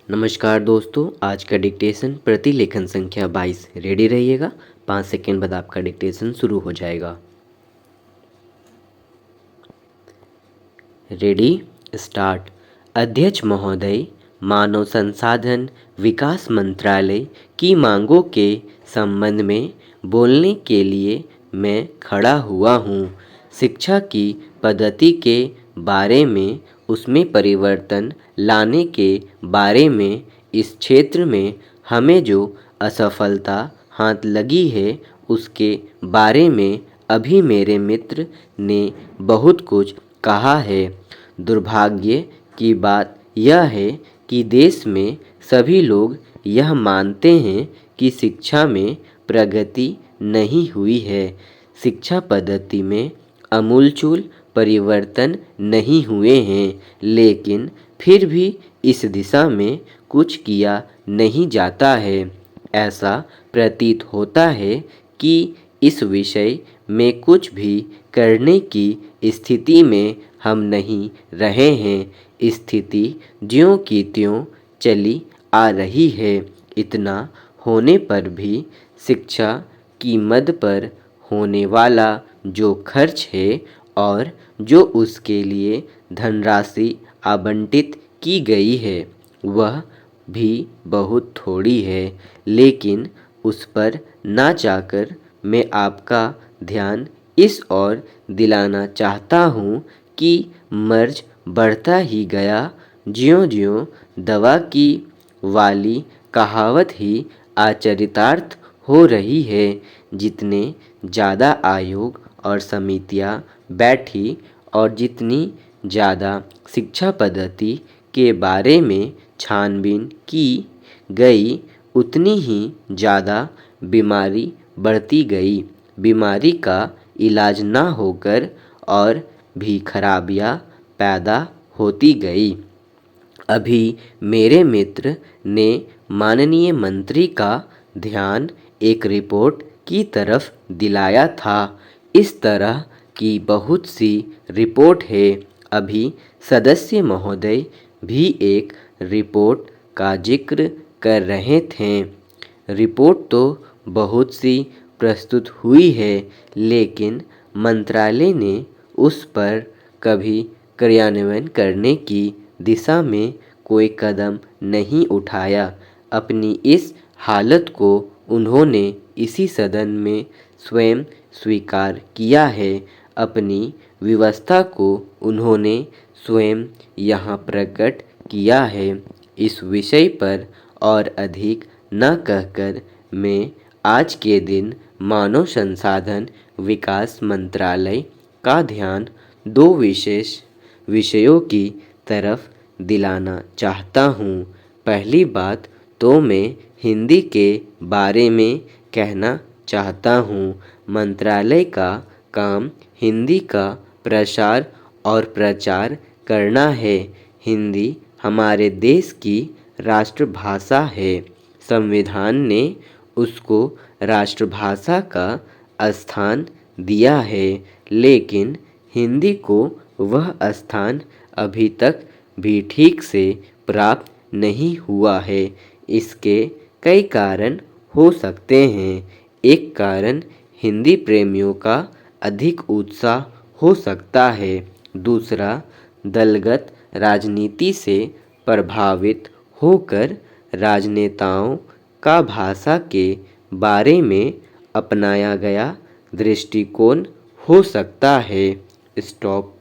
नमस्कार दोस्तों, आज का डिक्टेशन प्रतिलेखन संख्या 22। रेडी रहिएगा, 5 सेकेंड बाद आपका डिक्टेशन शुरू हो जाएगा। Ready start. अध्यक्ष महोदय, मानव संसाधन विकास मंत्रालय की मांगों के संबंध में बोलने के लिए मैं खड़ा हुआ हूँ। शिक्षा की पद्धति के बारे में, उसमें परिवर्तन लाने के बारे में, इस क्षेत्र में हमें जो असफलता हाथ लगी है उसके बारे में अभी मेरे मित्र ने बहुत कुछ कहा है। दुर्भाग्य की बात यह है कि देश में सभी लोग यह मानते हैं कि शिक्षा में प्रगति नहीं हुई है। शिक्षा पद्धति में आमूलचूल परिवर्तन नहीं हुए हैं, लेकिन फिर भी इस दिशा में कुछ किया नहीं जाता है। ऐसा प्रतीत होता है कि इस विषय में कुछ भी करने की स्थिति में हम नहीं रहे हैं। स्थिति ज्यों की त्यों चली आ रही है। इतना होने पर भी शिक्षा की मद पर होने वाला जो खर्च है और जो उसके लिए धनराशि आवंटित की गई है वह भी बहुत थोड़ी है। लेकिन उस पर ना जाकर मैं आपका ध्यान इस ओर दिलाना चाहता हूँ कि मर्ज बढ़ता ही गया ज्यों-ज्यों दवा की वाली कहावत ही आचरितार्थ हो रही है। जितने ज़्यादा आयोग और समितियाँ बैठी और जितनी ज़्यादा शिक्षा पद्धति के बारे में छानबीन की गई, उतनी ही ज़्यादा बीमारी बढ़ती गई। बीमारी का इलाज ना होकर और भी खराबियाँ पैदा होती गई। अभी मेरे मित्र ने माननीय मंत्री का ध्यान एक रिपोर्ट की तरफ दिलाया था। इस तरह की बहुत सी रिपोर्ट है। अभी सदस्य महोदय भी एक रिपोर्ट का जिक्र कर रहे थे। रिपोर्ट तो बहुत सी प्रस्तुत हुई है, लेकिन मंत्रालय ने उस पर कभी क्रियान्वयन करने की दिशा में कोई कदम नहीं उठाया। अपनी इस हालत को उन्होंने इसी सदन में स्वयं स्वीकार किया है। अपनी व्यवस्था को उन्होंने स्वयं यहाँ प्रकट किया है। इस विषय पर और अधिक न कहकर मैं आज के दिन मानव संसाधन विकास मंत्रालय का ध्यान दो विशेष विषयों की तरफ दिलाना चाहता हूँ। पहली बात तो मैं हिंदी के बारे में कहना चाहता हूँ। मंत्रालय का काम हिंदी का प्रसार और प्रचार करना है। हिंदी हमारे देश की राष्ट्रभाषा है। संविधान ने उसको राष्ट्रभाषा का स्थान दिया है, लेकिन हिंदी को वह स्थान अभी तक भी ठीक से प्राप्त नहीं हुआ है। इसके कई कारण हो सकते हैं। एक कारण हिंदी प्रेमियों का अधिक उत्साह हो सकता है। दूसरा, दलगत राजनीति से प्रभावित होकर राजनेताओं का भाषा के बारे में अपनाया गया दृष्टिकोण हो सकता है। स्टॉप।